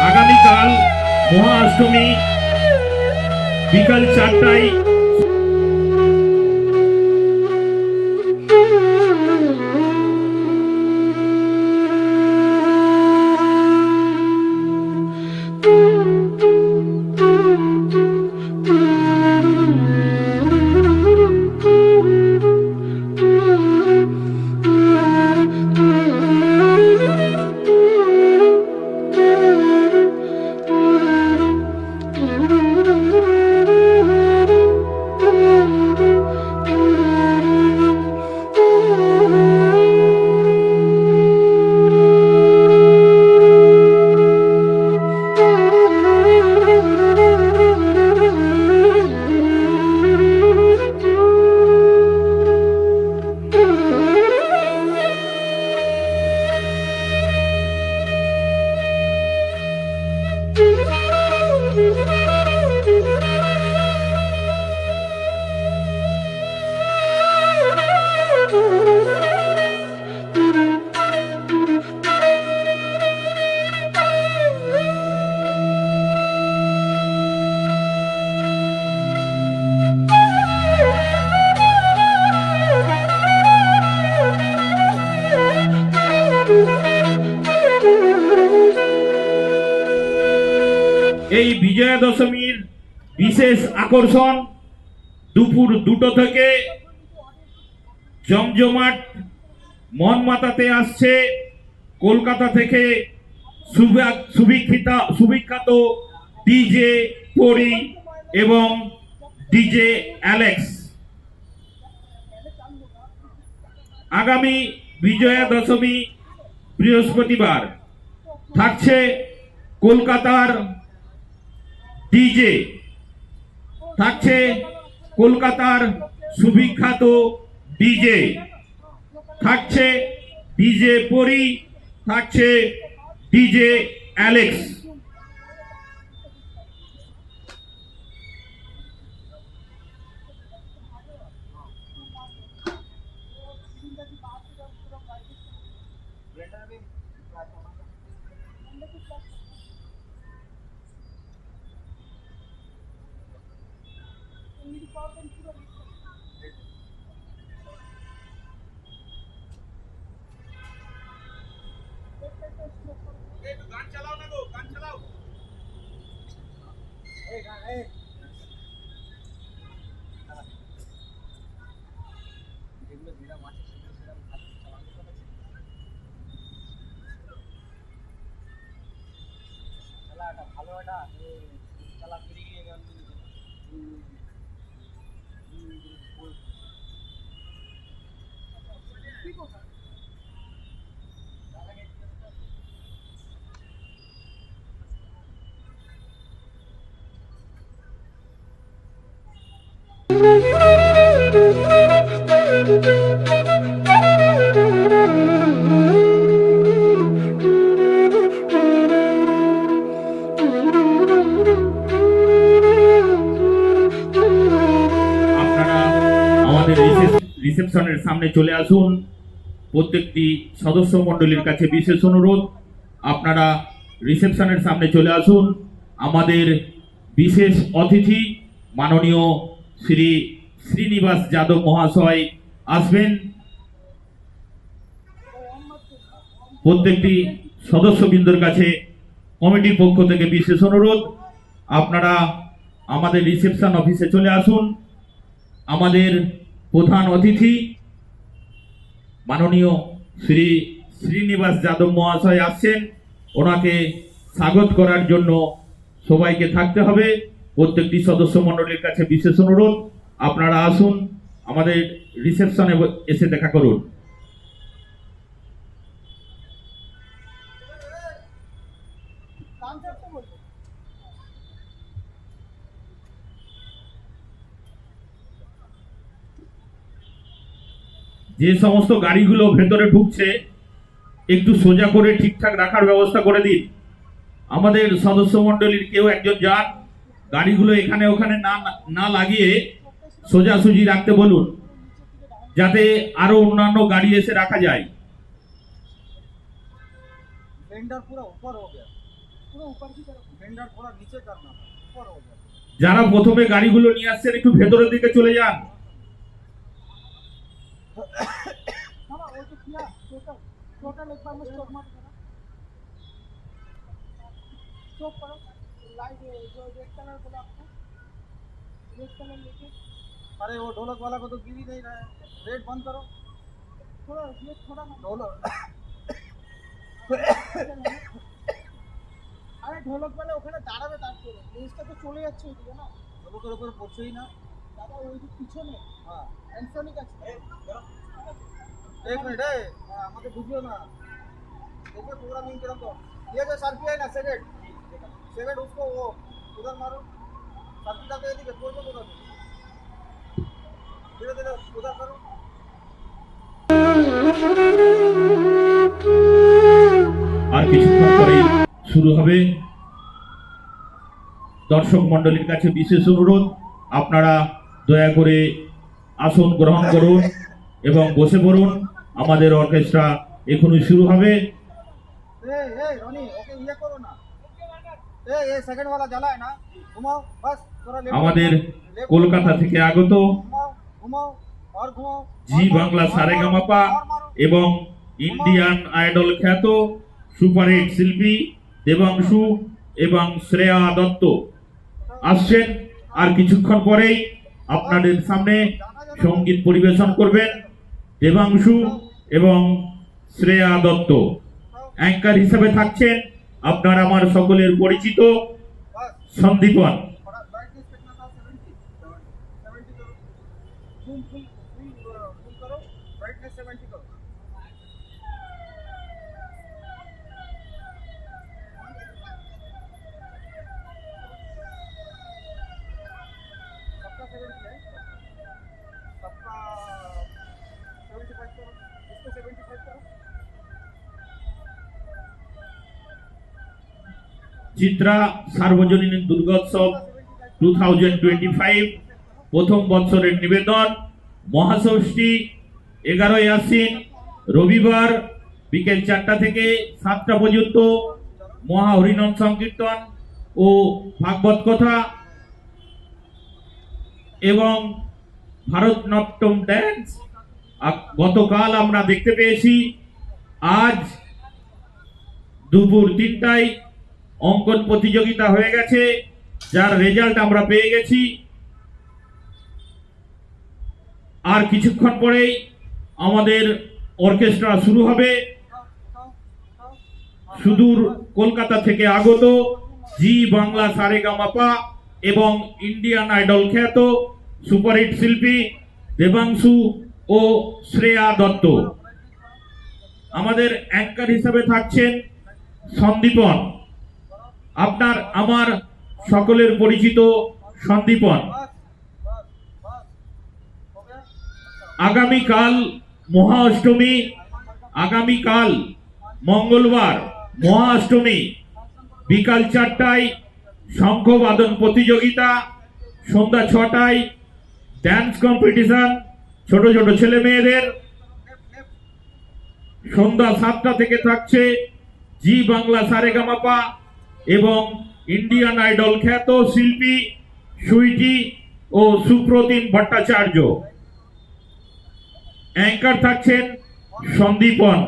আগামীকাল মহাষ্টমী বিকাল 4টায় এই বিজয়া দশমীর বিশেষ আকর্ষণ দুপুর 2টো থেকে জমজমাট মন মাতাতে আসছে কলকাতা থেকে সুবিখ্যাত ডিজে পরি এবং ডিজে অ্যালেক্স। আগামী বিজয়া দশমী বৃহস্পতিবার থাকছে কলকাতার ডিজে, থাকছে কলকাতার সুবিখ্যাত ডিজে, থাকছে ডিজে পরি, থাকছে ডিজে অ্যালেক্স। গান চালাও না গো, গান চালাও। এই গান এই যেগুলো যেটা মাছ সেটা চালানো হবে। চালাটা ভালো এটা চালা ফিরে গিয়ে গান ঠিক আছে। রিসেপশনের সামনে চলে আসুন। প্রত্যেকটি সদস্য মণ্ডলীর কাছে বিশেষ অনুরোধ, আপনারা রিসেপশনের সামনে চলে আসুন। আমাদের বিশেষ অতিথি মাননীয় শ্রী শ্রীনিবাস যাদব মহাশয় আসবেন। প্রত্যেকটি সদস্যবৃন্দর কাছে কমিটির পক্ষ থেকে বিশেষ অনুরোধ, আপনারা আমাদের রিসেপশন অফিসে চলে আসুন। আমাদের প্রধান অতিথি মাননীয় শ্রী শ্রীনিবাস যাদব মহাশয় আসছেন, ওনাকে স্বাগত করার জন্য সবাইকে থাকতে হবে। প্রত্যেকটি সদস্য মণ্ডলীর কাছে বিশেষ অনুরোধ, আপনারা আসুন, আমাদের রিসেপশনে এসে দেখা করুন। যে সমস্ত গাড়িগুলো ভেতরে ঢুকছে একটু সোজা করে ঠিকঠাক রাখার ব্যবস্থা করে দিন। আমাদের সদস্য মণ্ডলীর কেউ একজন যান, গাড়িগুলো এখানে ওখানে না লাগিয়ে সোজাসুজি রাখতে বলুন, যাতে আরো অন্যান্য গাড়ি এসে রাখা যায়। फेंडर पूरा ऊपर हो गया, पूरा ऊपर की तरफ फेंडर थोड़ा नीचे करना था, ऊपर हो गया। যারা প্রথমে গাড়িগুলো নিয়ে আসছেন একটু ভেতরের দিকে চলে যান। ना वो तो किया टोटल टोटल एक बार में स्टॉप मार करो, स्टॉप करो, लाइट जो रेड कलर बोला आपको, रेड कलर लेके, अरे वो ढोलक वाला को तो गिर ही नहीं रहा है, रेड बंद करो थोड़ा, ये थोड़ा ढोलक আরে ঢোলক মানে ওখানে দাঁড়াবে, তারপরে জিনিসটা তো চলে যাচ্ছে ওইদিকে না, ঢোলকের উপরে পড়ছেই না দাদা, ওই যে পিছনে হ্যাঁ অ্যান্সনিক আছে। एक मिनट है, আমাকে বুঝিও না, देखिए प्रोग्रामिंग किरम तो ये जो सर्फी है ना सेकेंड सेकेंड उसको वो उधर मारो, सर्फी का एदिके করবে কোথায়, धीरे धीरे उधर करो। আর কিছুক্ষণ পরেই শুরু হবে। দর্শক মণ্ডলীর কাছে বিশেষ অনুরোধ, আপনারা দয়া করে আসন গ্রহণ করুন এবং বসে পড়ুন। আমাদের অর্কেস্ট্রা এখনই শুরু হবে। ए रोनी ओके ये करो ना, ये सेकंड वाला जला है ना, घुमाओ बस थोड़ा लेफ्ट, আমাদের কলকাতা থেকে আগত घुमाओ घुमाओ और घुमाओ, জি বাংলা সারেগামাপা এবং ইন্ডিয়ান আইডল খ্যাত সুপারহিট শিল্পী দেবাংশু এবং শ্রেয়া দত্ত আসছেন। আর কিছুক্ষণ পরেই আপনাদের সামনে সঙ্গীত পরিবেশন করবেন দেবাংশু এবং শ্রেয়া দত্ত। অ্যাঙ্কার হিসেবে থাকছেন আপনার আমার সকলের পরিচিত बस সন্দীপন। थोड़ा ब्राइटनेस कितना था, 70 70 करो, फुल फुल फुल करो, ब्राइटनेस 70 करो। सबका 70 है, सबका 75 करो, इसको 75 करो। চিত্রা সার্বজনীন দুর্গোৎসব 2025 প্রথম বৎসরের নিবেদন মহাষষ্ঠী 11ই আশ্বিন রবিবার বিকেল 4টা থেকে 7টা পর্যন্ত মহা হরিনাম সংকীর্তন ও ভাগবত কথা এবং ভারতনাট্যম ড্যান্স গতকাল আমরা দেখতে পেয়েছি। আজ দুপুর 3টায় অঙ্কন প্রতিযোগিতা হয়ে গেছে, যার রেজাল্ট আমরা পেয়ে গেছি। আর কিছুক্ষণ পরেই আমাদের অর্কেস্ট্রা শুরু হবে। সুদূর কলকাতা থেকে আগত জি বাংলা সারেগামাপা এবং ইন্ডিয়ান আইডল খ্যাত সুপারহিট শিল্পী দেবাংশু ও শ্রেয়া দত্ত। আমাদের অ্যাঙ্কার হিসাবে থাকছেন সন্দীপন, আপনার আমার সকলের পরিচিত সন্দীপন। बस बस बस हो गया। আগামীকাল মহা অষ্টমী, আগামীকাল মঙ্গলবার মহা অষ্টমী বিকাল 4টায় শঙ্খবাদন প্রতিযোগিতা, সন্ধ্যা 6টায় ড্যান্স কম্পিটিশন ছোট ছোট ছেলে মেয়েদের, সন্ধ্যা 7টা থেকে থাকছে জি বাংলা সারেগামাপা এবং ইন্ডিয়ান আইডল খ্যাত শিল্পী সুইটি ও সুপ্রতিম ভট্টাচার্য। অ্যাঙ্কার থাকছেন সন্দীপন।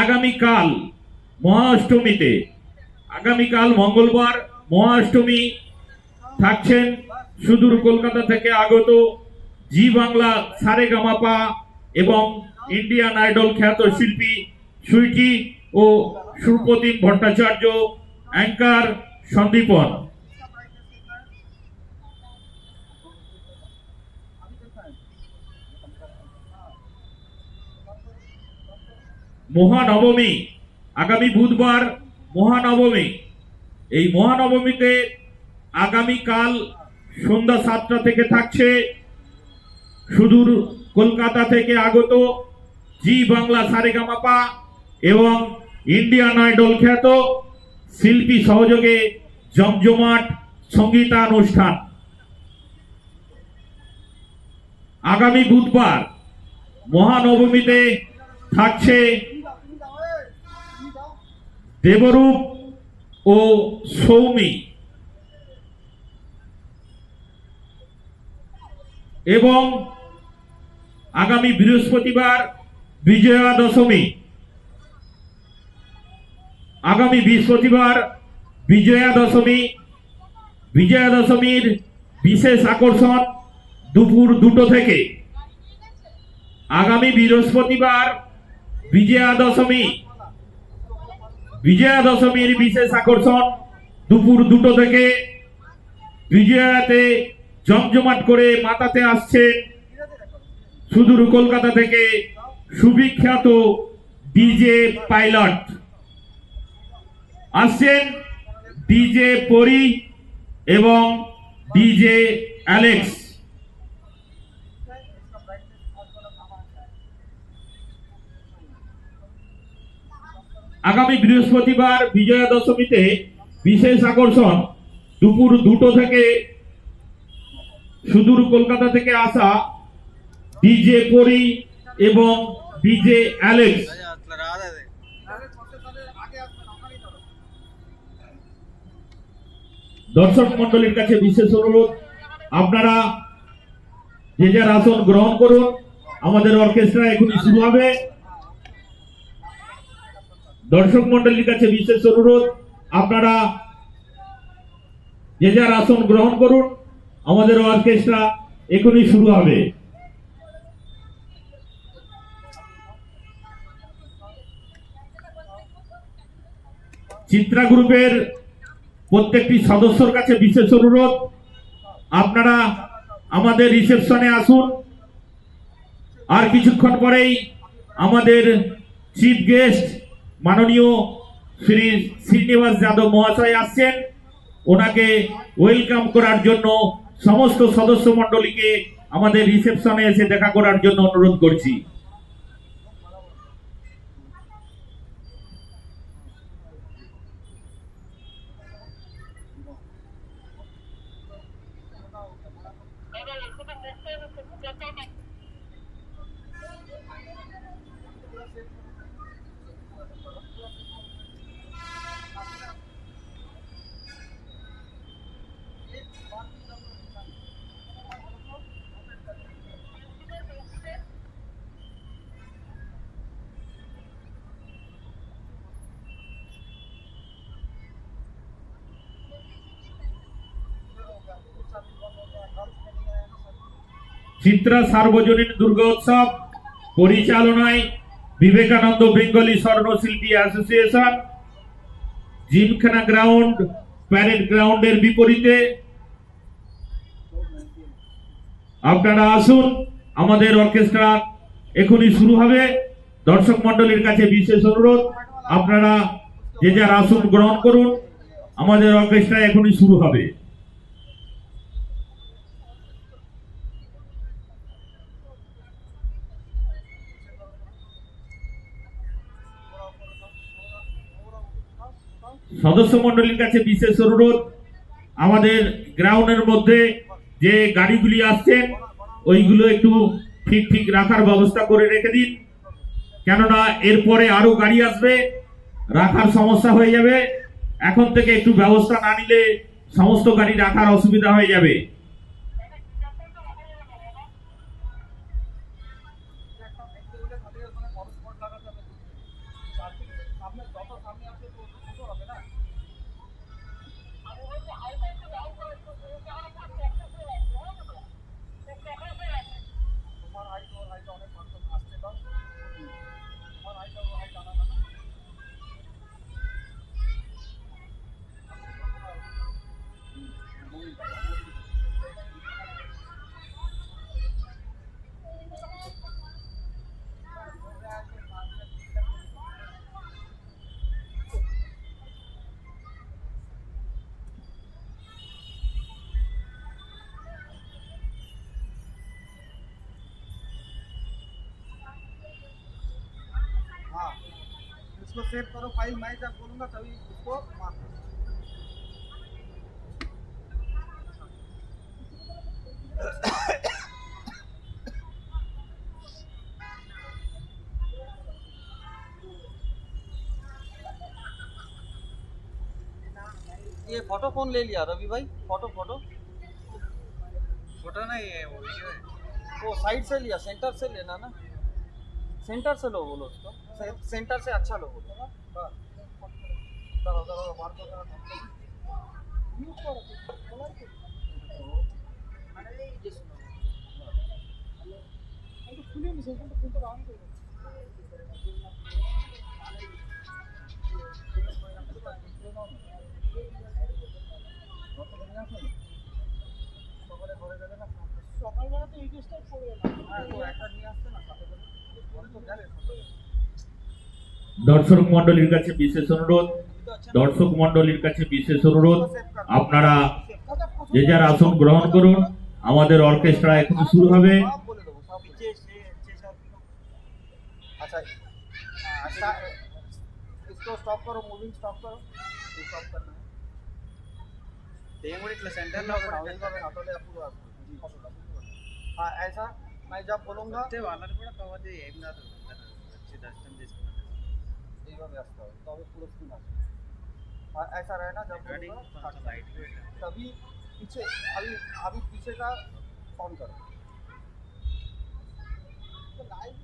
আগামীকাল মহাষ্টমীতে, আগামীকাল মঙ্গলবার মহাষ্টমী থাকছেন সুদূর কলকাতা থেকে আগত জি বাংলা সারেগামাপা এবং ইন্ডিয়ান আইডল খ্যাত শিল্পী সুইটি ও সুপ্রতিম ভট্টাচার্য। অ্যাঙ্কার সন্দীপন। মহানবমী আগামী বুধবার মহানবমী। এই মহানবমীতে আগামীকাল সন্ধ্যা 7টা থেকে থাকছে সুদূর কলকাতা থেকে আগত জি বাংলা সারেগামাপা এবং ইন্ডিয়ান আইডল খ্যাত শিল্পী সহযোগে জমজমাট সঙ্গীতানুষ্ঠান। আগামী বুধবার মহানবমীতে থাকছে দেবরূপ ও সৌমি এবং আগামী বৃহস্পতিবার বিজয়া দশমী। আগামী বৃহস্পতিবার বিজয়া দশমীর বিশেষ আকর্ষণ দুপুর 2টো থেকে। আগামী বৃহস্পতিবার বিজয়া দশমীর বিশেষ আকর্ষণ দুপুর 2টো থেকে। বিজয়াতে জমজমাট করে মাতাতে আসছে সুদূর কলকাতা থেকে সুবিখ্যাত ডিজে পাইলট। আসছেন ডিজে পরি এবং ডিজে অ্যালেক্স। আগামী বৃহস্পতিবার বিজয়া দশমীতে বিশেষ আকর্ষণ দুপুর 2টো থেকে সুদূর কলকাতা থেকে আসা ডিজে পরি এবং ডিজে অ্যালেক্স। দর্শক মন্ডলীর কাছে বিশেষ অনুরোধ, আপনারা যে যার আসন গ্রহণ করুন। আমাদের অর্কেস্ট্রা এখনই শুরু হবে। দর্শক মন্ডলীর কাছে বিশেষ অনুরোধ, আপনারা যে যার আসন গ্রহণ করুন। আমাদের অর্কেস্ট্রা এখনই শুরু হবে। চিত্রা গ্রুপের প্রত্যেকটি সদস্যর কাছে বিশেষ অনুরোধ, আপনারা আমাদের রিসেপশনে আসুন। আর কিছুক্ষণ পরেই আমাদের চিফ গেস্ট মাননীয় শ্রী শ্রীনিবাস যাদব মহাশয় আসছেন। ওনাকে ওয়েলকাম করার জন্য সমস্ত সদস্য মণ্ডলীকে আমাদের রিসেপশনে এসে দেখা করার জন্য অনুরোধ করছি। চিত্রা সার্বজনীন দুর্গোৎসব পরিচালনায় বিবেকানন্দ বেঙ্গলি স্বর্ণশিল্পী অ্যাসোসিয়েশন, জিমখানা গ্রাউন্ড, প্যারেড গ্রাউন্ডের বিপরীতে। আপনারা আসুন, আমাদের অর্কেস্ট্রা এখনই শুরু হবে। দর্শক মন্ডলীর কাছে বিশেষ অনুরোধ, আপনারা যে যার আসন গ্রহণ করুন। আমাদের অর্কেস্ট্রা এখনই শুরু হবে। সদস্য মন্ডলীর কাছে বিশেষ অনুরোধ, আমাদের গ্রাউন্ডের মধ্যে যে গাড়িগুলি আসছেন ওইগুলো একটু ঠিক রাখার ব্যবস্থা করে রেখে দিন, কেননা এরপরে আরো গাড়ি আসবে, রাখার সমস্যা হয়ে যাবে। এখন থেকে একটু ব্যবস্থা না নিলে সমস্ত গাড়ি রাখার অসুবিধা হয়ে যাবে। इसको सेव करो फाइल, मैं जब बोलूंगा तभी उसको मार दो। ये फोटो कौन ले लिया रवि भाई? फोटो फोटो फोटो नहीं है, वो वीडियो है। वो साइड से लिया, सेंटर से लेना ना, सेंटर से लो बोलो उसको, सेंटर से अच्छा लो बोलो। बस। दाঁড়াও, দাঁড়াও, বার করে দাঁড়াও। মিউট করো তো, বলাই তো। মানে এই যে শোনো। আমি তো খুলে নিছি, কিন্তু খুলতে রাউন্ড করে। সকালবেলা তো এই কেসটাই পড়ে এলাম। হ্যাঁ, তো একটা নিয়ে আসছে না সাথে করে। পরে তো গেলে সকালে। দর্শক মণ্ডলীর কাছে বিশেষ অনুরোধ, দর্শক মণ্ডলীর কাছে বিশেষ অনুরোধ, আপনারা যে যার আসন গ্রহণ করুন। আমাদের অর্কেস্ট্রা এখন শুরু হবে। সব বলে দেবো, সব পিছে সব। अच्छा अच्छा, इसको स्टॉप करो, मूविंग स्टॉप करो, ये स्टॉप करना है। देंगे इट्ला सेंटर ना तो पूरा हाँ ऐसा मैं जब बोलूँगा అంటే వాళ్ళని కూడా కవర్ చేయి, ఏం కాదు. వచ్చి దర్శనం చేసుకున్నాను. এইভাবে আসতে হবে, তবে পুরো স্ক্রিন আসবে। और ऐसा रहना जब রেকর্ডিং बोलूँगा కొంచెం లైట్ పెట్టండి. तभी पीछे, अभी अभी पीछे का ऑन करो। तो लाइव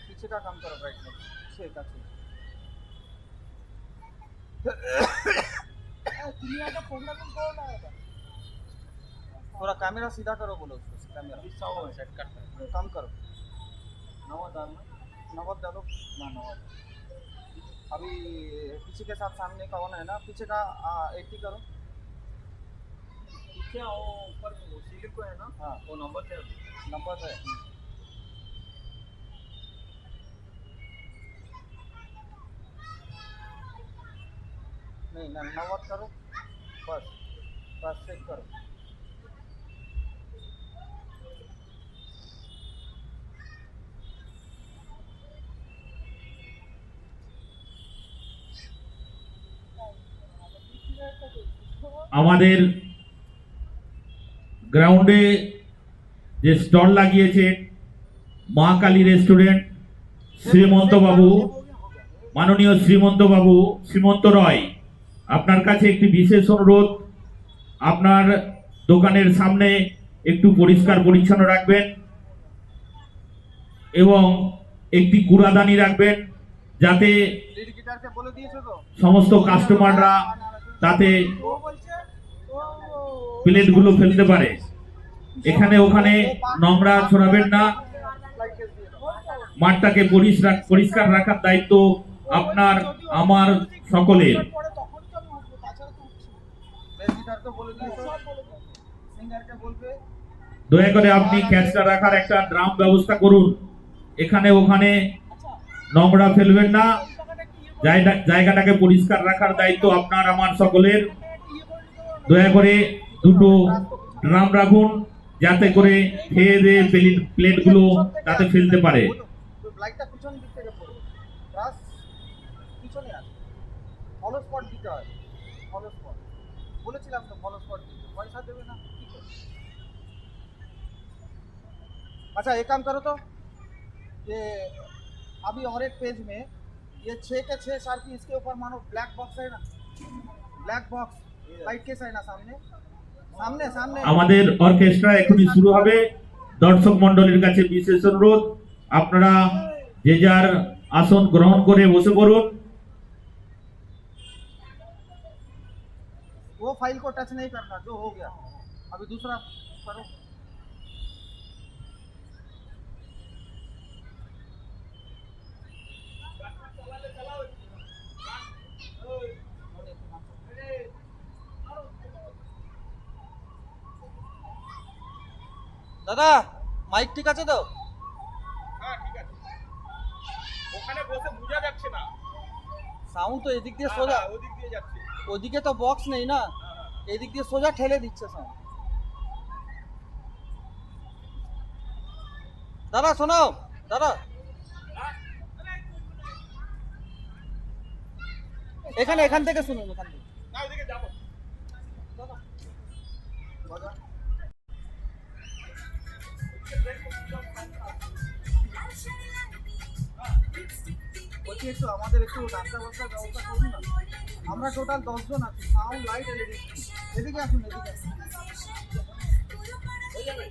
पीछे का काम करो, ब्राइटनेस छः का छः। दुनिया का प्रोग्राम कौन आया था? थोड़ा कैमरा सीधा करो बोलो उसको, कैमरा సెట్ కట్టాలి. कम करो। नवद डालना, नवद डालो ना, नवद। अभी पीछे के साथ सामने का ऑन है ना, पीछे का 80 करो। पीछे वो ऊपर वो सीलिंग को है ना, हाँ वो नंबर है. नंबर है। नहीं ना, नवद करो बस, बस चेक करो। আমাদের গ্রাউন্ডে যে স্টল লাগিয়েছে মা কালী রেস্টুরেন্ট, শ্রীমন্ত বাবু, মাননীয় শ্রীমন্ত বাবু শ্রীমন্ত রয়, আপনার কাছে একটি বিশেষ অনুরোধ, আপনার দোকানের সামনে একটু পরিষ্কার পরিচ্ছন্ন রাখবেন এবং একটি কূড়াদানি রাখবেন, যাতে लीड गिटार के बोले दिए थे तो সমস্ত কাস্টমাররা তাতে वो बोलছে वो প্লেটগুলো ফেলতে পারে। এখানে ওখানে নোংরা ছড়াবেন না। लाइट केस दिए थे। মাঠটাকে পরিষ্কার রাখার দায়িত্ব আপনার, আমার, সকলের। পরে তখনই তো আমি উঠবো, তাছাড়া তো উঠছি না। বেস गिटार को बोले दिए तो सिंगर के बोलবে দয়া করে আপনি ক্যাচটা রাখার একটা ড্রাম ব্যবস্থা করুন। এখানে ওখানে নোংরা ফেলবেন না। জায়গাটাকে পরিষ্কার রাখার দায়িত্ব আপনার, আমার, সকলের। দয়া করে দুটো ড্রাম রাখুন, যাতে করে খেয়ে দিয়ে প্লেটগুলো তাতে ফেলতে পারে। লাইটটা পিছন দিক থেকে পড়বে, ব্রাশ পিছনে আসবে, ফলো স্পট দিতে হয়, ফলো স্পট বলেছিলাম তো, ফলো स्पॉट দিতে পয়সা দেবে না কি করবে। अच्छा एक काम करो तो, ये अभी और एक पेज में ये 6 के 6 साल की, इसके ऊपर मानो ब्लैक बॉक्स है ना, ब्लैक बॉक्स लाइट केस है ना, सामने सामने सामने আমাদের অর্কেস্ট্রা এখনই শুরু হবে। দর্শক মণ্ডলীর কাছে বিশেষ অনুরোধ, আপনারা যে যার আসন গ্রহণ করে বসে পড়ুন। वो फाइल को टच नहीं करना, जो हो गया। अभी दूसरा करो। দাদা মাইক ঠিক আছে তো? হ্যাঁ ঠিক আছে। ওখানে বসে বোঝা যাচ্ছে না, সাউন্ড তো এদিক দিয়ে সোজা, ওদিক দিয়ে যাচ্ছে। ওদিকে তো বক্স নেই না, এদিক দিয়ে সোজা ঠেলে দিচ্ছে সাউন্ড। দাদা শোনো, দাদা এখান থেকে শুনুন, এখান থেকে। না ওদিকে যাবো। বাজা। বলছি একটু আমাদের একটু ডাক্তার বাক্তার ব্যবস্থা করুন না। আমরা টোটাল 10 জন আছি, সাউন্ড লাইট এলইডি। এদিকে আসুন, এদিকে আসুন। হয়ে যাবে?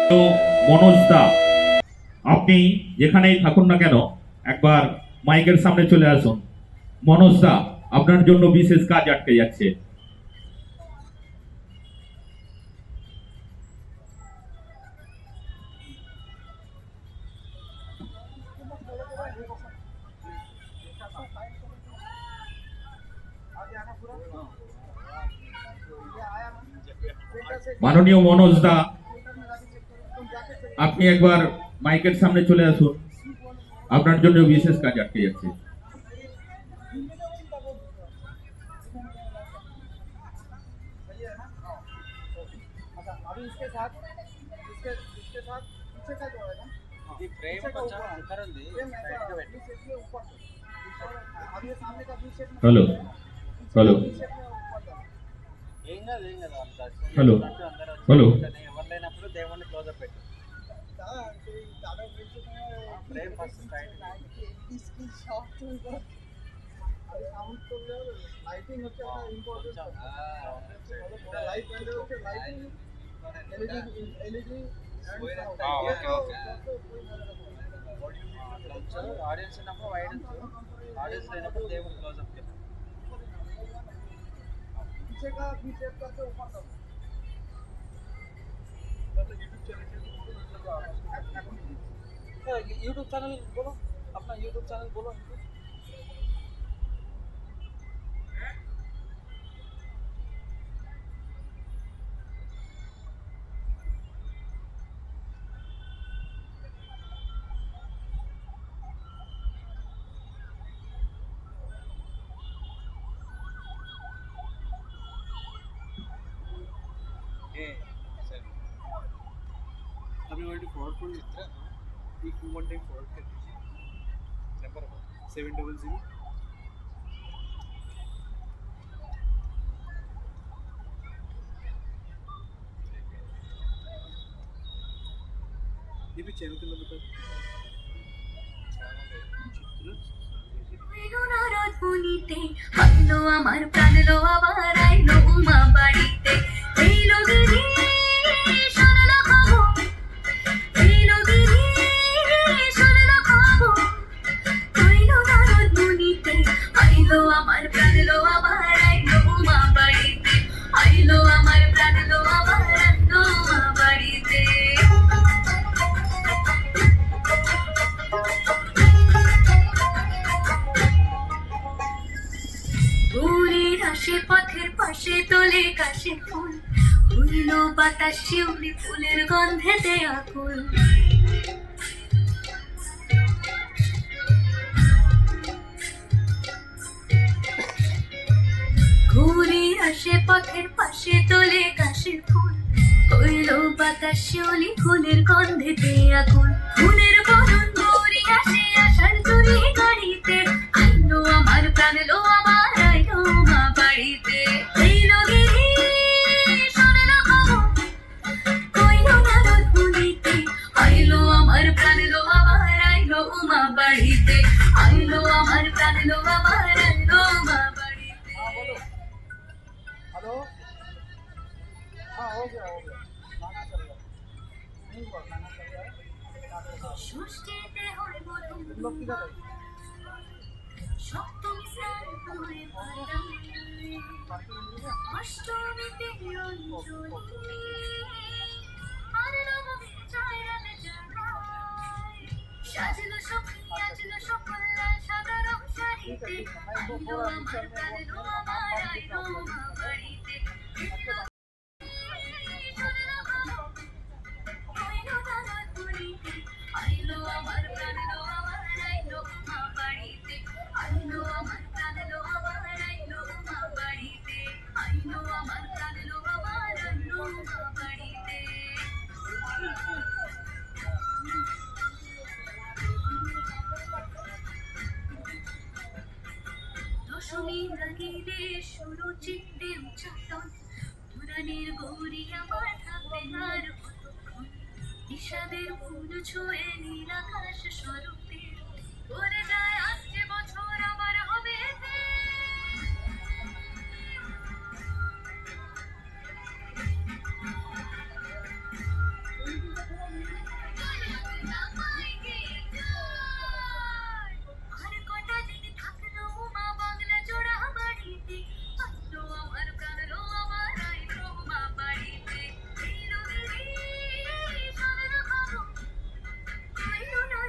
তো মনোজ দা, আপনি যেখানেই থাকুন না কেন একবার মাইকের সামনে চলে আসুন। মনোজ দা, আপনার জন্য বিশেষ কাজ আটকে যাচ্ছে। মাননীয় মনোজ দা, আপনি একবার মাইকের সামনে চলে আসুন, আপনার জন্য বিশেষ কাজ আটকে যাচ্ছে। अभी इसके साथ इसके साथ पीछे का जो है ना, ఇది ఫ్రేమ్ కొంచెం అంతరం ఉంది फ्रेम ऐसा సైడ్ కి పెట్టు बीच से ऊपर से। अभी ये सामने का बीच शेप में, हेलो हेलो बीच शेप में ऊपर जाओ। ఏం కాదు వాళ్ళ దర్శనం హలో. అందరూ వచ్చి హలో. కూర్చొని ఎవరు లేనప్పుడు దేవుణ్ణి క్లోజప్ పెట్టు दादा बीच में ఫ్రేమ్ ఫస్ట్ సైడ్ इसकी शॉट तो अभी साउंड तो लाइटिंग হচ্ছে একটা ইম্পর্টেন্ট লাইট ব্যান্ড হচ্ছে lighting LED okay okay audience ఉన్నప్పుడు వైడ్ ఆడియన్స్ లేనప్పుడు దేవుడు క్లోజప్ పెట్టు पीछे का बी शेप करके ऊपर जाओ। यूट्यूब चैनल बोलो, अपना यूट्यूब चैनल बोलो। अभी ऑलरेडी फॉरवर्ड कर लिया एक 1 टाइम फॉरवर्ड कर दीजिए नंबर 700 ये भी चैनल के नंबर বনিতে হইলো আমার প্রাণলো আবার আইলো উমা বাড়িতে এই লগিনী শুনলো খবর এই লগিনী শুনলো খবর হইলো নারদ বনিতে হইলো আমার প্রাণলো আবার আইলো উমা বাড়িতে হইলো আমার প্রাণলো আবার আইলো উমা বাড়িতে ফুলের আসে পথের পাশে তোলে কাশের ফুল হইল বাতাস শিউলি ফুলের গন্ধেতে আকুল ঘুরে আসে পথের পাশে তোলে কাশের ফুল হইল বাতাস শিউলি ফুলের গন্ধেতে আকুল ফুলের বরণ গৌরী আসে আষাঢ় চুরি গাড়িতে আইলো ষষ্ঠীতে হয় মধু লোক কি দাদা সপ্তমী স্নান করে পালায় অষ্টমীতে অঞ্জলি আর নবমী চায়রাতে জাগায় সাজলো সখী আজলো সকল লাল সাদা রং শাড়িতে আইলো আমার কালো আমার আইলো মা বাড়িতে আইলো আমার প্রাণ লো আমার আইলো মা বাড়িতে আইলো আমার প্রাণ লো আমার আইলো মা বাড়িতে আইলো আমার প্রাণ লো আমার আইলো মা বাড়িতে দশমী লাগিলে শুরু চিত্তে উচ্চাটন পুরাণের গৌরী আমার থাকবে আর কতক্ষণ বিষাদের ফুল ছুঁয়ে নীল আকাশ স্বরূপে করে যায় আসছে বছর আবার হবে আর কটা দিন থাকলো মা বাংলা জোড়া বাড়িতে আইলো আমার প্রাণ লো আমার আইলো মা বাড়িতে এলো রে সারা খাবো আইলো না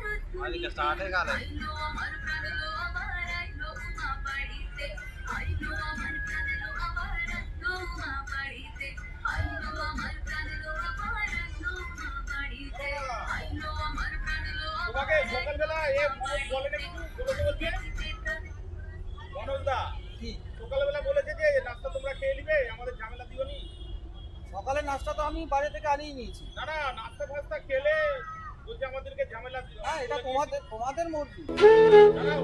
అది ఇంకా స్టార్టే కాలేదు আইলো আমার প্রাণ লো আমার আইলো মা বাড়িতে আইলো আমার প্রাণ লো আমার আইলো মা বাড়িতে আইলো আমার প্রাণ লো আমার আইলো মা বাড়িতে আইলো আমার প্রাণ লো তোমাকে সকালবেলা বলে নাকি বলছে মনোজদা কি সকালবেলা বলেছে যে নাস্তা তোমরা খেয়ে নিবে আমাদের ঝামেলা দিওনি। সকালে নাস্তা তো আমি বাড়ি থেকে আনিয়ে নিয়েছি না না নাস্তা ফাস্তা খেলে বলছে আমাদেরকে ঝামেলা দিও। হ্যাঁ এটা তোমাদের মর্জি না, না,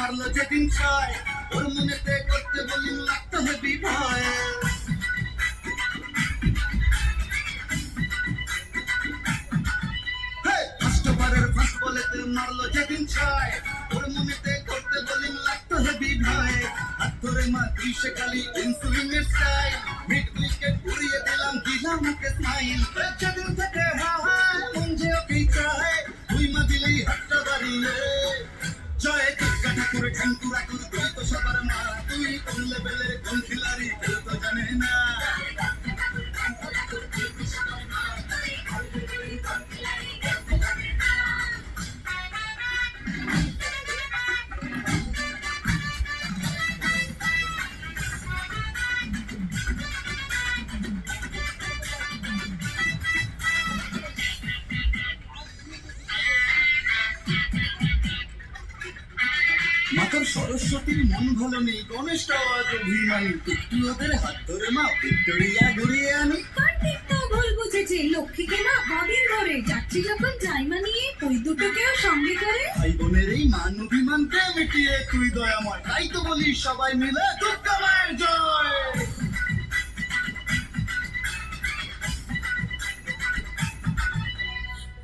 মারলো যেদিন ছয় ওর মনেতে করতে বলি লাগতো হেবি ভয় ফার্স্টবারের ফার্স্ট বলেতে মারলো যেদিন ছয় ওর মনেতে করতে বলি লাগতো হেবি ভয় হাত ধরে মা তুই সে খালি ইনসুলিনের স্টাইল মিড উইকেট উড়িয়ে দিলাম ওকে স্মাইল যেদিন থেকে হায় মন যে ওকেই চায় তুই মা দিলেই হাতটা বাড়িয়ে জয় কাটা করে ঠাঙ্কুরা করে তুই তো সবার মা তুই কোন লেভেলের কোন খিলাড়ি কেউ তো জানে না মাতার সরস্বতীর মন ভালো নেই গণেশটাও আজ অভিমানী একটু ওদের হাত ধরে মা ভিক্টোরিয়া ঘুরিয়ে আনি কার্তিক তো ভুল বুঝেছে, লক্ষ্মীকে না হবির ঘরে যাচ্ছি যখন জাইমা নিয়ে ওই দুটোকেও সঙ্গে করে। ভাই বোনের এই মান অভিমানকে মিটিয়ে তুই দয়াময় তাই তো বলি সবাই মিলে দুর্গা মায়ের জয়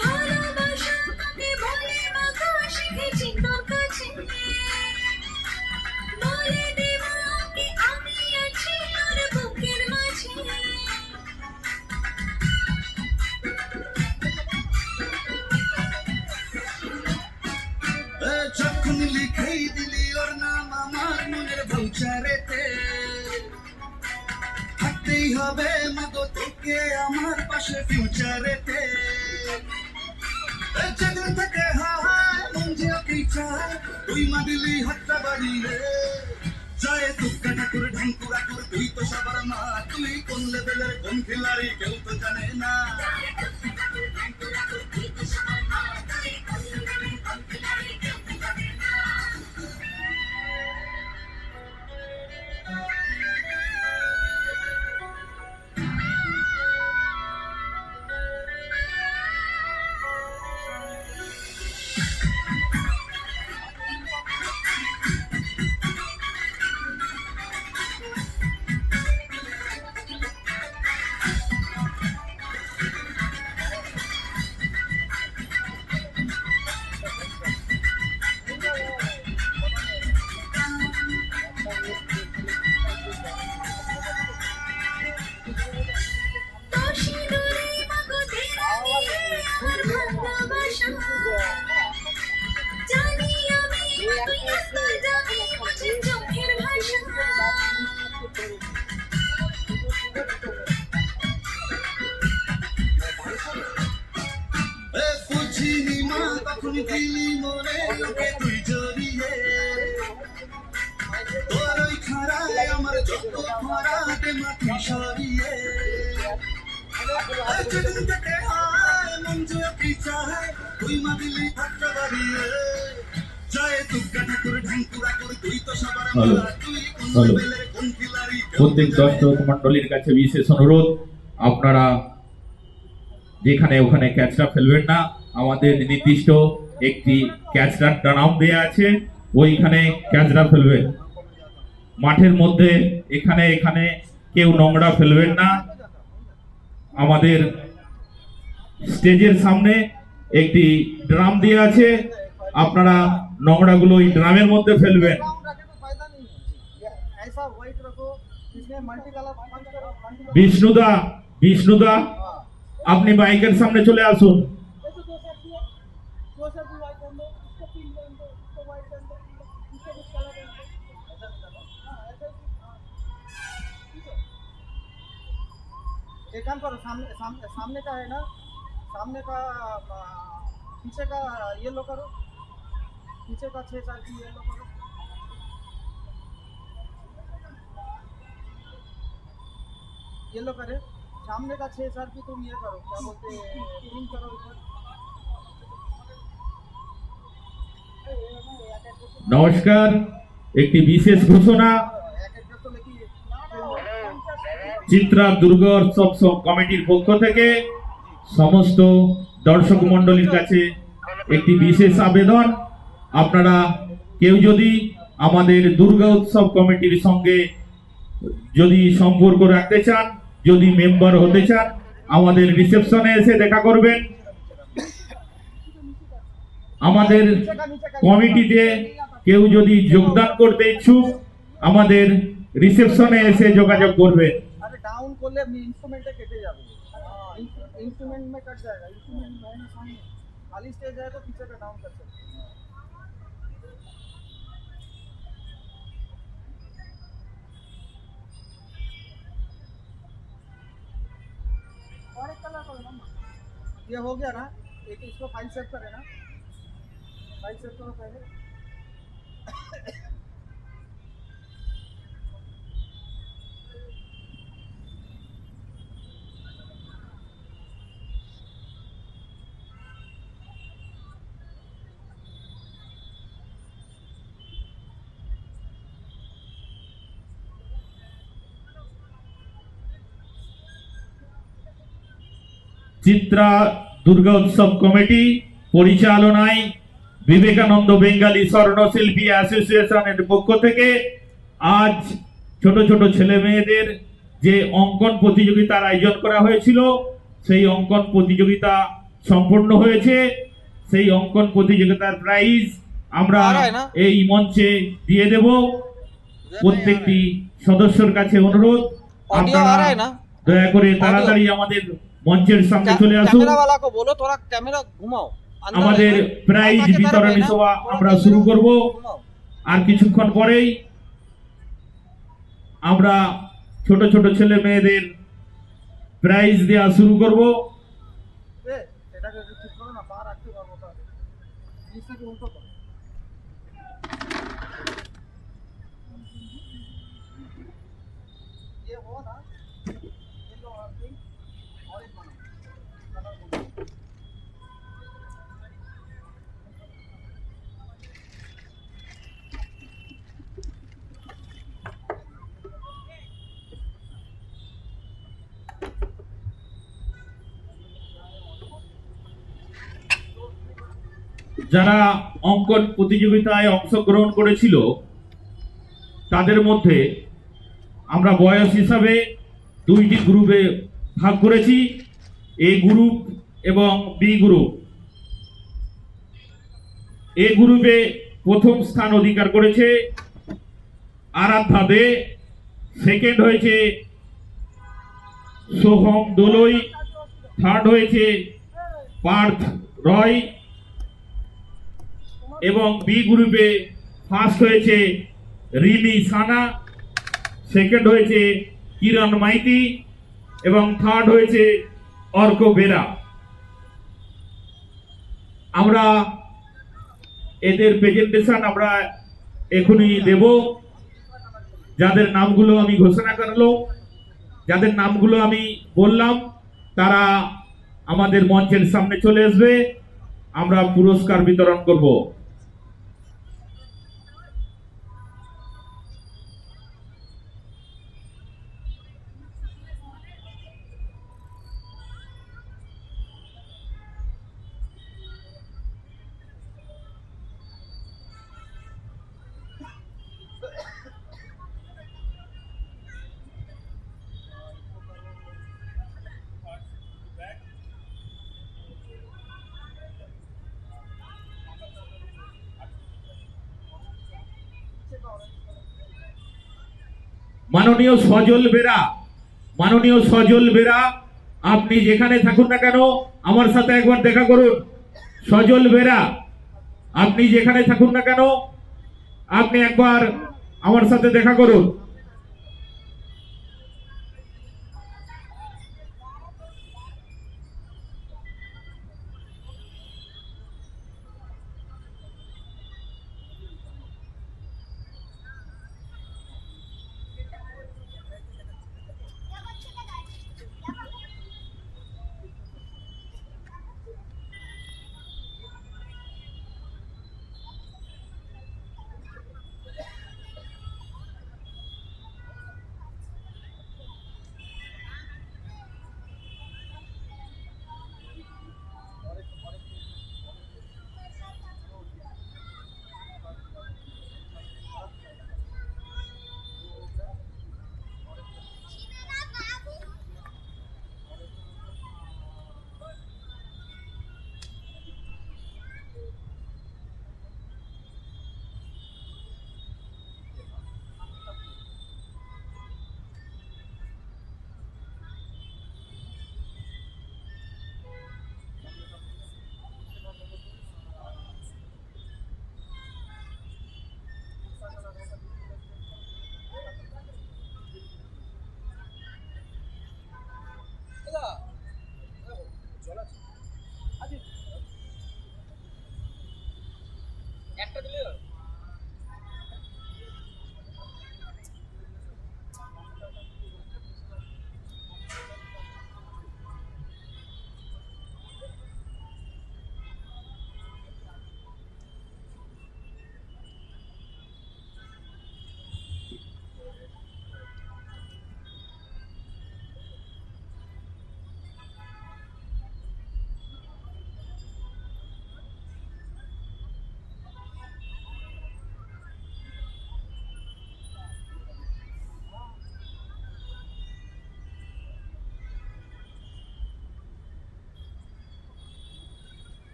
ভালোবাসা কাকে বলে মা তো শিখেছি তোর কাছে, বলে দেব ওকে আমি আছি ওর বুকের মাঝে। যখন লিখেই দিলি ওর নাম আমার মনের ভৌচারেতে থাকতেই হবে মাগো তোকে আমার পাশে ফিউচারেতে যেদিন থেকে হায় মন যে ওকেই চায় তুই মা দিলি হাতটা বাড়িয়ে জয় দুঃখা ঠাকুর ঢাঙ্কুরা করে তুই তো সবার মা তুই কোন লেভেলের কোন খিলাড়ি কেউ তো জানে না তোর সিঁদুরে মাগো তেরা দিয়ে আমার ভালোবাসা, জানি আমি তুই আস্তর যাবি বুঝে চোখের ভাষা। বুঝিনি মা তখন দিলি মনে লোকে তুই জড়িয়ে তোর ওই খারায় আমার যত খরাতে মাটি সরিয়ে যেদিন থেকে হায় মন যে ওকেই চায় তুই মা দিলি হাতটা বাড়িয়ে জয় দুর্গা ঠাকুর ঢাঙ্কুরা করে তুই তো সবার মা তুই কোন হ্যালো। লেভেলের কোন খিলাড়ি কেউ তো প্রত্যেক জানে দর্শক মন্ডলীর কাছে বিশেষ অনুরোধ, আপনারা যেখানে ওখানে ক্যাচটা ফেলবেন না। আমাদের নির্দিষ্ট একটি ক্যাচটার নাম দেয়া আছে, ওইখানে ক্যাচটা ফেলবেন। মাঠের মধ্যে এখানে এখানে কেউ নোংরা ফেলবেন না। আমাদের স্টেজের সামনে একটি ড্রাম দেয়া আছে, আপনারা নোংরাগুলো ওই ড্রামের মধ্যে ফেলবেন। राउंड रखे तो फायदा नहीं है, ऐसा व्हाइट रखो इसमें मल्टी कलर पंच करो বিষ্ণুদা আপনি বাইকের সামনে চলে আসুন। जैसे दो सेट भी व्हाइट कर दो, इसको पिंक कर दो, इसको व्हाइट कर दो, इसको कुछ कलर कर दो, ऐसा कर दो। हाँ ऐसा ही, हाँ ठीक है। एक काम करो, सामने का है ना, सामने का पीछे का येलो करो, पीछे का 6 साल की येलो करो, येलो करे। सामने का 6 साल की तुम ये करो, क्या बोलते हैं, पिंक करो इधर। নমস্কার, একটি বিশেষ ঘোষণা। एक एक तो लेके চিত্রা দুর্গোৎসব কমিটির পক্ষ থেকে সমস্ত দর্শক মণ্ডলীর কাছে একটি বিশেষ আবেদন, আপনারা কেউ যদি আমাদের দুর্গা উৎসব কমিটির সঙ্গে যদি সম্পর্ক রাখতে চান, যদি মেম্বার হতে চান, আমাদের রিসেপশনে এসে দেখা করবেন। আমাদের কমিটিতে কেউ যদি যোগদান করতে ইচ্ছুক, আমাদের রিসেপশনে এসে যোগাযোগ করবেন। अरे डाउन कर ले इंस्ट्रूमेंट केटे जाবে इंस्ट्रूमेंट में कट जाएगा इंस्ट्रूमेंट है ना सामने खाली स्टेज है तो पीछे का डाउन कर सकते हैं और एक कलर करो ना ये हो गया ना एक इसको फाइल सेव करे ना फाइल सेव करो पहले চিত্রা দুর্গা উৎসব কমিটি পরিচালনায় বিবেকানন্দ বেঙ্গালী স্বর্ণশিল্পী অ্যাসোসিয়েশনের পক্ষ থেকে আজ ছোট ছোট ছেলে মেয়েদের যে অঙ্কন প্রতিযোগিতার আয়োজন করা হয়েছিল, সেই অঙ্কন প্রতিযোগিতা সম্পন্ন হয়েছে। সেই অঙ্কন প্রতিযোগিতার প্রাইজ আমরা এই মঞ্চে দিয়ে দেব। প্রত্যেকটি সদস্যর কাছে অনুরোধ, আপনারা দয়া করে তাড়াতাড়ি আমাদের মঞ্চের সামনে চলে আসুন। कैमरा वाला को बोलो थोड़ा कैमरा घुमाओ আমাদের প্রাইজ বিতরণী সভা আমরা শুরু করব আর কিছুক্ষণ পরেই। আমরা ছোট ছোট ছেলে মেয়েদের প্রাইজ দেওয়া শুরু করব। এটাকে ঠিক করো না পা রাখতে পারবো তাহলে জিনিসটাকে উল্টো করো ये हो ना ये लो और एक बनाओ कलर बोलो যারা অঙ্কন প্রতিযোগিতায় অংশগ্রহণ করেছিল তাদের মধ্যে আমরা বয়স হিসাবে দুইটি গ্রুপে ভাগ করেছি, এ গ্রুপ এবং বি গ্রুপ। এ গ্রুপে প্রথম স্থান অধিকার করেছে আরাধ্যা দে, সেকেন্ড হয়েছে সোহম দোলই, থার্ড হয়েছে পার্থ রয় এবং বি গ্রুপে ফার্স্ট হয়েছে রিমি সানা, সেকেন্ড হয়েছে কিরণ মাইতি এবং থার্ড হয়েছে অর্ক বেরা। আমরা এদের প্রেজেন্টেশন আমরা এখনই দেব। যাদের নামগুলো আমি ঘোষণা করলো, যাদের নামগুলো আমি বললাম, তারা আমাদের মঞ্চের সামনে চলে আসবে, আমরা পুরস্কার বিতরণ করব। মাননীয় সজল বেরা, মাননীয় সজল বেরা, আপনি যেখানে থাকুন না কেন আমার সাথে একবার দেখা করুন। সজল বেরা, আপনি যেখানে থাকুন না কেন আপনি একবার আমার সাথে দেখা করুন।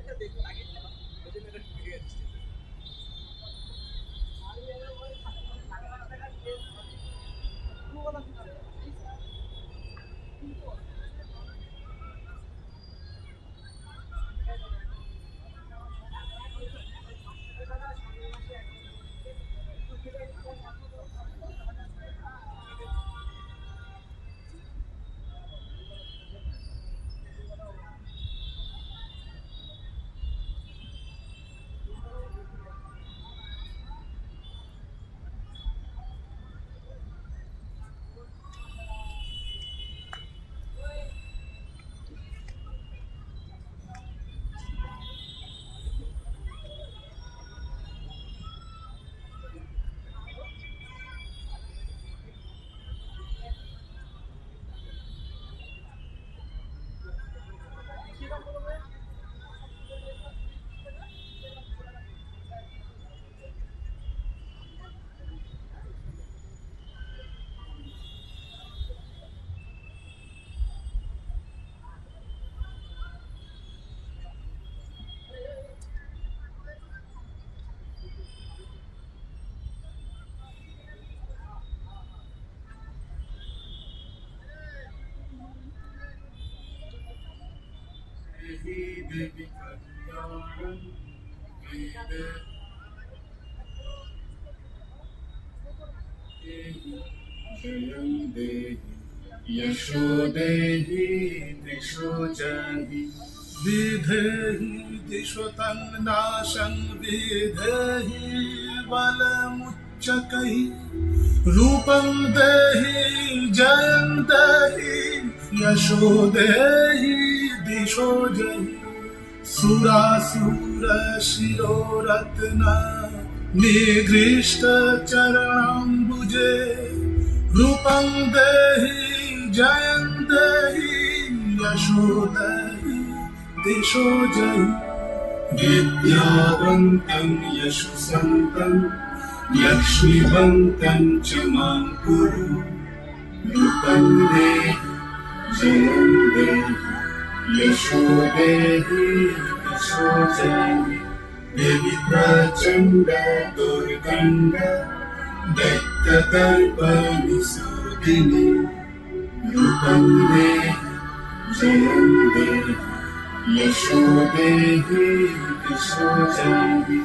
देवी कल्याणं वेदे जयं देहि यशो देहि दिशो जहि विधेहि दिशो तन्नाशं विधेहि बलमुच्चकैः रूपं देहि जयं देहि यशो देहि दिशो जहि सुरासुर शिरोरत्न निगृष्ट चरणाम्बुजे रूपं देहि जयं देहि यशो देहि दिशो जहि विद्यावन्तं यशस्वन्तं लक्ष्मीवन्तं च मां कुरु रूपं देहि जयं देहि यशो देहि दिशो जहि देवी प्रचण्ड दुर्गण्ड दैत्यदर्पनिसूदिनी रूपं देहि जयं देहि यशो देहि दिशो जहि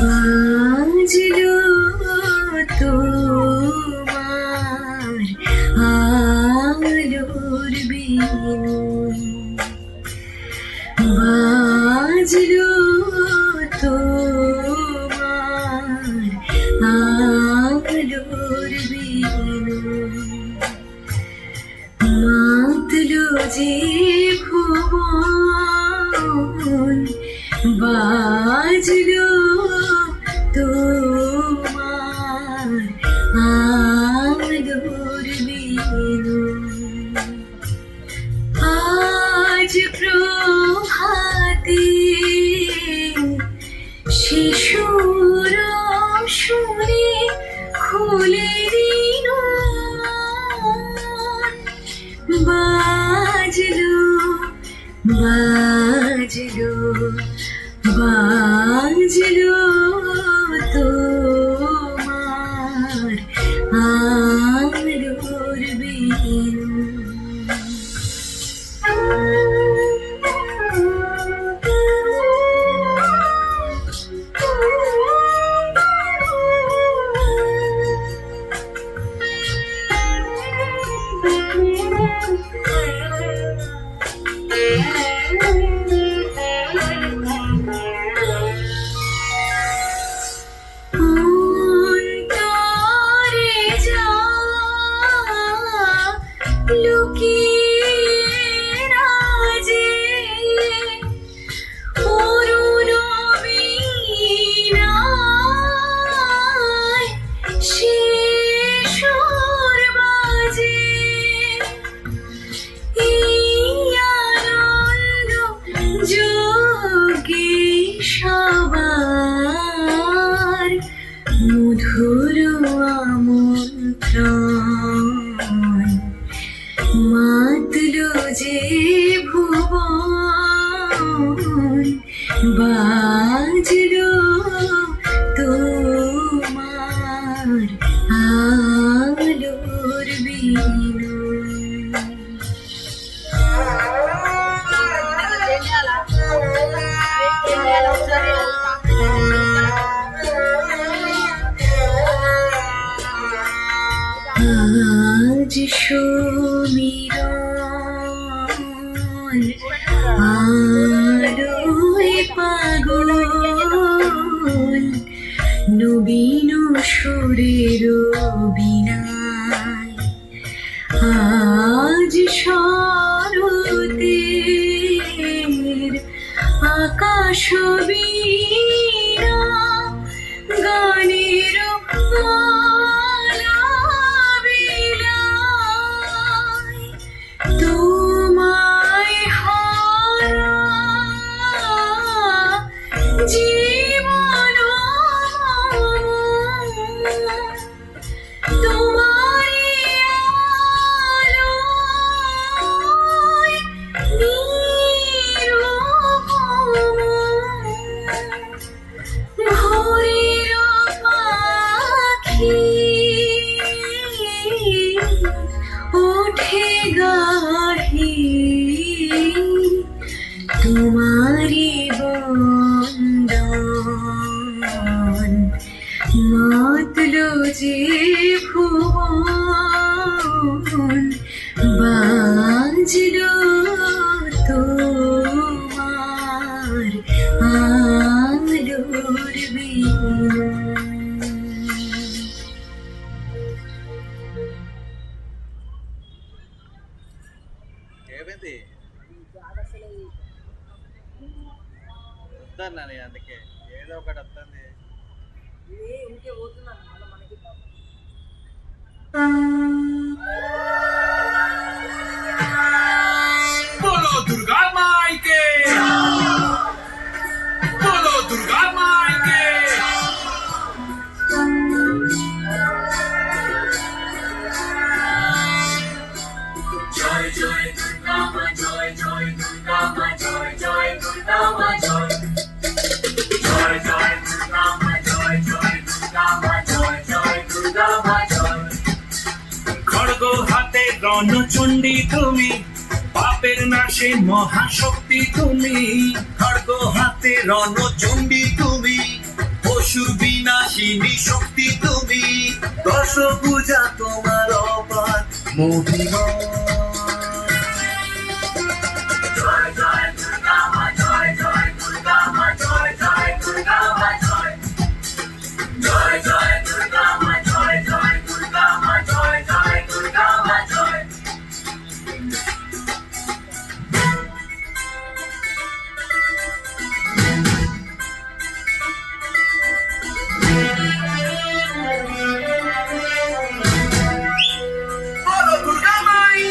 বাজলো তোমার আলোর বিনু বাজলো তোমার আলোর বিনু মাতলো যে ভুবন বাজলো তোমার আলোর বিনু আজ প্রভাতে শিশুর শুনে খুলে দিল বাজলো বাজলো বাজলো তোমার আলোর বিনু বিনু। আজ সমীরণ আলোয় পাগল, নবীন সুরের বিনায় আজ শরতের আকাশ বীণা গানের আলাবিলায় তোমায় হারা জীবন তোমারি আলোয় নিরুপম ভোরের পাখি ওঠে গাহি তোমারি বন্দন, মাতলো যে ভুবন বাজলো তোমার আলোর বিনু। ఏమైంది వద్దన్నా నేను అందుకే ఏదో ఒకటి వస్తుంది. बोलो दुर्गा माई के, बोलो दुर्गा माई के। জয় জয় দুর্গা মা, জয় জয় দুর্গা মা, জয় জয় দুর্গা মা, জয় জয় জয় দুর্গা মা, জয় জয় দুর্গা মা, জয় জয় দুর্গা মা, জয়। খড়গ হাতে রণচণ্ডী তুমি, পাপের নাশে মহাশক্তি তুমি। খড়গ হাতে রণচণ্ডী তুমি, অসুর বিনাশিনী শক্তি তুমি। দশ পূজা তোমার অপার মহিমা। জয় জয় দুর্গা মা, জয় জয় দুর্গা মা, জয় জয় দুর্গা মা, জয় জয় জয় দুর্গা মা, জয় জয় দুর্গা মা, জয় জয় দুর্গা মা, জয়। বলো দুর্গা মাই,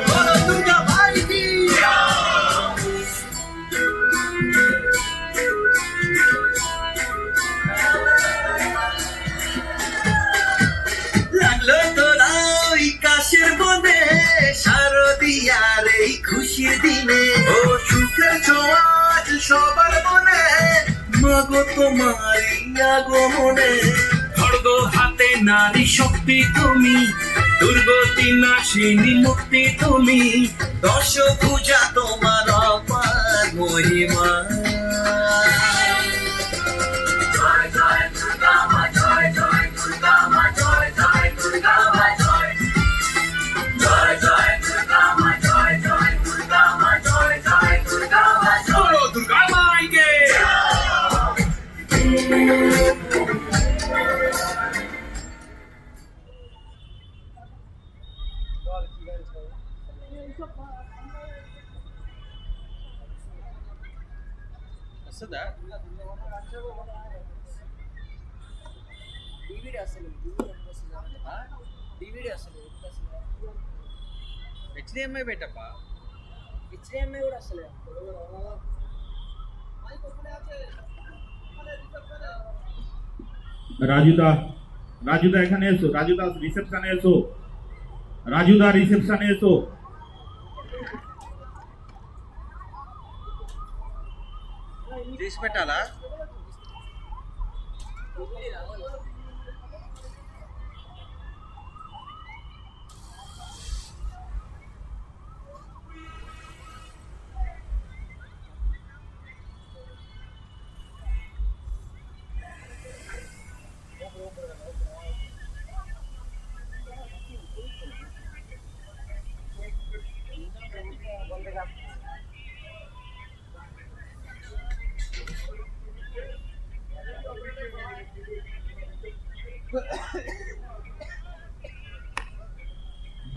বলো দুর্গা মাই কি। লাগলো তোরা ওই কাশের বনে, শারদিয়ার এই খুশির দিনে। ও সুখের ছোঁয়াজ সবার মনে, মাগো তোমারই আগমনে। খড়গ হাতে নারী শক্তি তুমি, দুর্গতি নাশিনী মুক্তি তুমি। দশ পূজা তোমার অপার মহিমা। জয় জয় দুর্গা মা, জয় জয় দুর্গা মা, জয় জয় দুর্গা মা, জয় জয় জয় দুর্গা মা, জয় জয় দুর্গা মা, জয় জয় দুর্গা মা, জয়। बोलो दुर्गा माई के। వస్తుందా? డివిడి అసలు డివిడి అసలు హెచ్డిఎంఐ పెట్టప్పా. హెచ్డిఎంఐ కూడా అసలు রাজুদা, রাজুদা এখানে এসো, রাজুদা রিসেপশনে এসো, রাজুদা রিসেপশনে এসো। తీసి పెట్టాలా?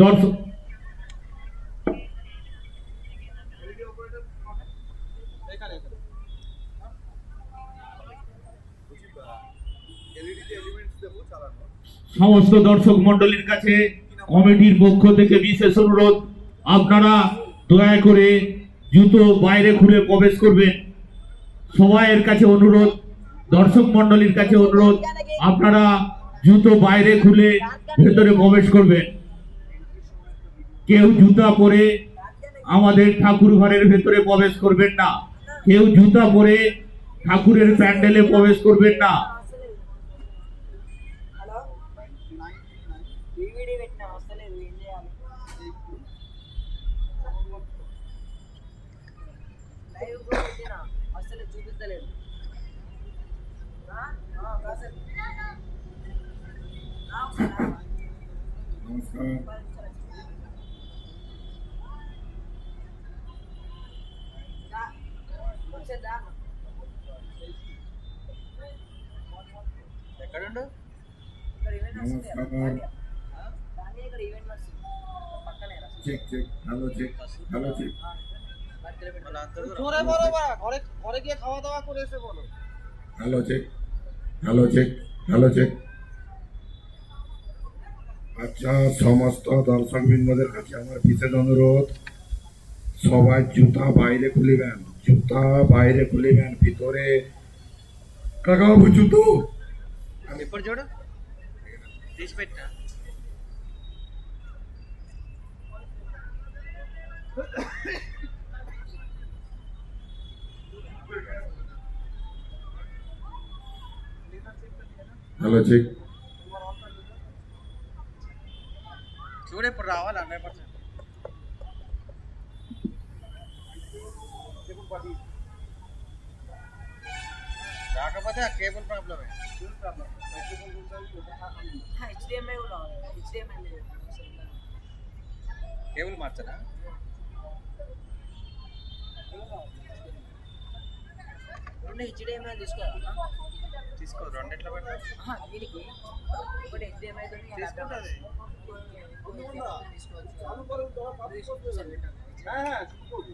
দর্শক এখানে এখানে এলইডি এলিমেন্টস দেবো চালানো সমস্ত দর্শক মন্ডলীর কাছে কমিটির পক্ষ থেকে বিশেষ অনুরোধ, আপনারা দয়া করে জুতো বাইরে খুলে প্রবেশ করবেন। সবাইয়ের কাছে অনুরোধ, দর্শক মন্ডলীর কাছে অনুরোধ, আপনারা জুতো বাইরে খুলে ভেতরে প্রবেশ করবেন। কেউ জুতা পরে আমাদের ঠাকুর ঘরের ভেতরে প্রবেশ করবেন না, কেউ জুতা পরে ঠাকুরের প্যান্ডেলে প্রবেশ করবেন না। హలో డివిడి పెట్టినా వస్తలేదు ఏం చేయాలి లైవ్ కూడా పెట్టినా వస్తలేదు చూపిస్తలేదు ఎక్కడుండు ఇక్కడ ఈవెంట్ వస్తుంది దాని ఇక్కడ ఈవెంట్ వస్తుంది పక్కనే రా check check hello check hello check మన అందరూ জোরে বলো বাড়া, ঘরে ঘরে গিয়ে খাওয়া দাওয়া করে এসে বলো। Hello check hello check hello check. আচ্ছা, সমস্ত দর্শকবৃন্দদের কাছে আমার বিশেষ অনুরোধ, সবাই জুতা বাইরে খুলিবেন, জুতা বাইরে খুলিবেন। ভিতরে কাকাবাবু জুতো ఇప్పుడు చూడు తీసి పెట్టినా হ্যালো চেক చూడు ఇప్పుడు రావాలి 100%. రాకపోతే ఆ కేబుల్ ప్రాబ్లమే హెచ్డిఎంఐ కూడా హెచ్డిఎంఐ కేబుల్ మార్చనా రెండు హెచ్డిఎంఐ తీసుకో రెండు ఎట్లా పెట్టా దీనికి ఒకటి హెచ్డిఎంఐ తీసుకుంటుంది হ্যাঁ হ্যাঁ শুরু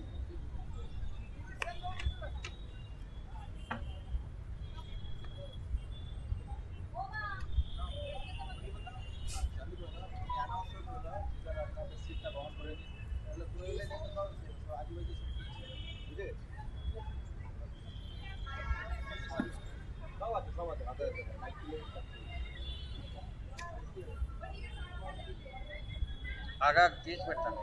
ఆగా తీసి పెట్టాను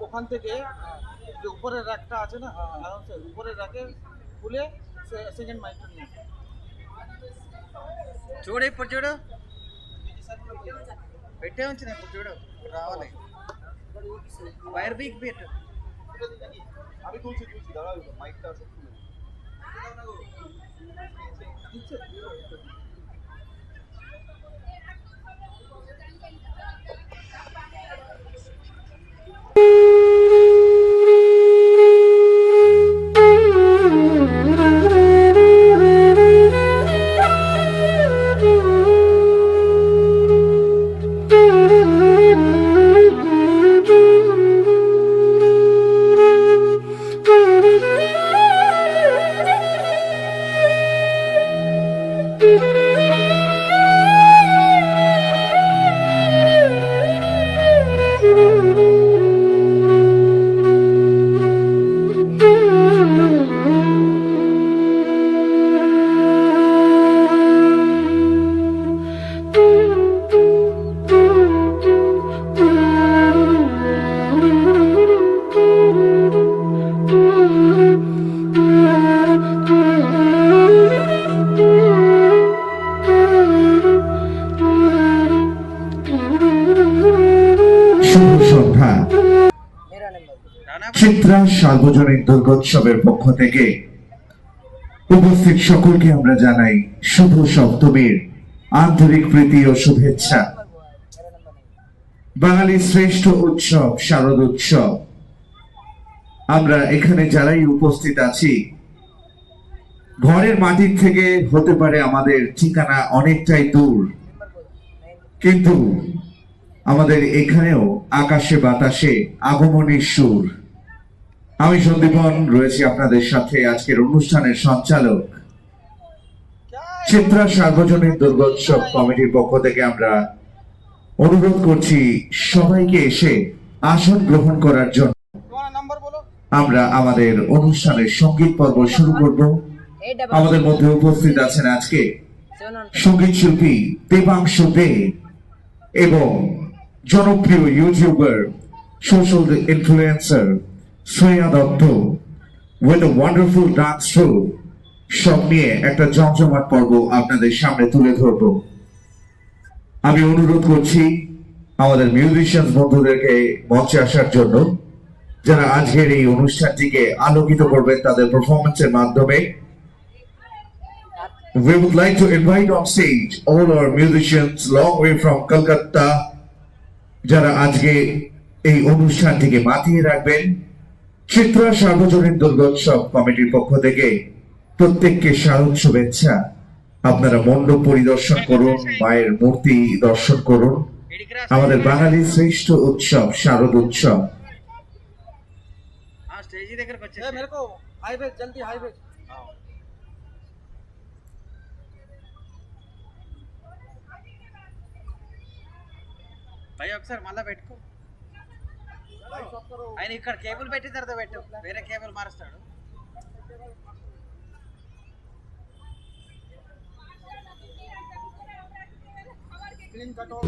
ওখান থেকে যে উপরের র্যাকটা আছে না, আরামসে উপরের র্যাকে খুলে সেকেন্ড মাইকটা নিয়ে చూడు ఇప్పుడు చూడు పెట్టే ఉంచిన ఇప్పుడు చూడు రావాలి వైర్ బిగ్ పెట్టు আমি তুলছি দাঁড়াও মাইকটা আছে খুলে শুভ সন্ধ্যা। मेरा नंबर চিত্রা সার্বজনীন দুর্গোৎসবের পক্ষ থেকে উপস্থিত সকলকে আমরা জানাই শুভ সপ্তমীর আন্তরিক প্রীতি ও শুভেচ্ছা। বাঙালির শ্রেষ্ঠ উৎসব শারদ উৎসব। আমরা এখানে যারাই উপস্থিত আছি, ঘরের মাটির থেকে হতে পারে আমাদের ঠিকানা অনেকটাই দূর, কিন্তু আমাদের এখানেও আকাশে বাতাসে আগমনের সুর। আমি সন্দীপন রয়েছি আপনাদের সাথে, আজকের অনুষ্ঠানের সঞ্চালক। চিত্রা সার্বজনীন দুর্গোৎসব কমিটির পক্ষ থেকে আমরা অনুরোধ করছি সবাইকে এসে আসন গ্রহণ করার জন্য। तुम्हारा नंबर बोलो। আমরা আমাদের অনুষ্ঠানের সঙ্গীত পর্ব শুরু করব। আমাদের মধ্যে উপস্থিত আছেন আজকে সঙ্গীত শিল্পী দেবাংশু দে এবং জনপ্রিয় YouTuber, social influencer Shreya Dutta with a wonderful dance show. সব নিয়ে একটা জমজমাট পর্ব আপনাদের সামনে তুলে ধরব। আমি অনুরোধ করছি আমাদের মিউজিশিয়ান বন্ধুদেরকে মঞ্চে আসার জন্য, যারা আজকের এই অনুষ্ঠানটিকে আলোকিত করবেন তাদের পারফরম্যান্সের মাধ্যমে। We would like to invite on stage all our musicians long way from Kolkata, যারা আজকে এই অনুষ্ঠানটিকে মাতিয়ে রাখবেন। চিত্রা সার্বজনীন দুর্গোৎসব কমিটির পক্ষ থেকে প্রত্যেককে শারদ শুভেচ্ছা। আপনারা মণ্ডপ পরিদর্শন করুন, মায়ের মূর্তি দর্শন করুন। আমাদের বাঙালির শ্রেষ্ঠ উৎসব শারদ উৎসব। స్టేజ్ దగ్గరకు ए వచ్చేసి मेरे को हाईवे जल्दी हाईवे। భయ ఒకసారి మళ్ళా పెట్టుకో. ఆయన ఇక్కడ కేబుల్ పెట్టిన తర్వాత పెట్టు, వేరే కేబుల్ మారుస్తాడు. स्क्रीन कट हो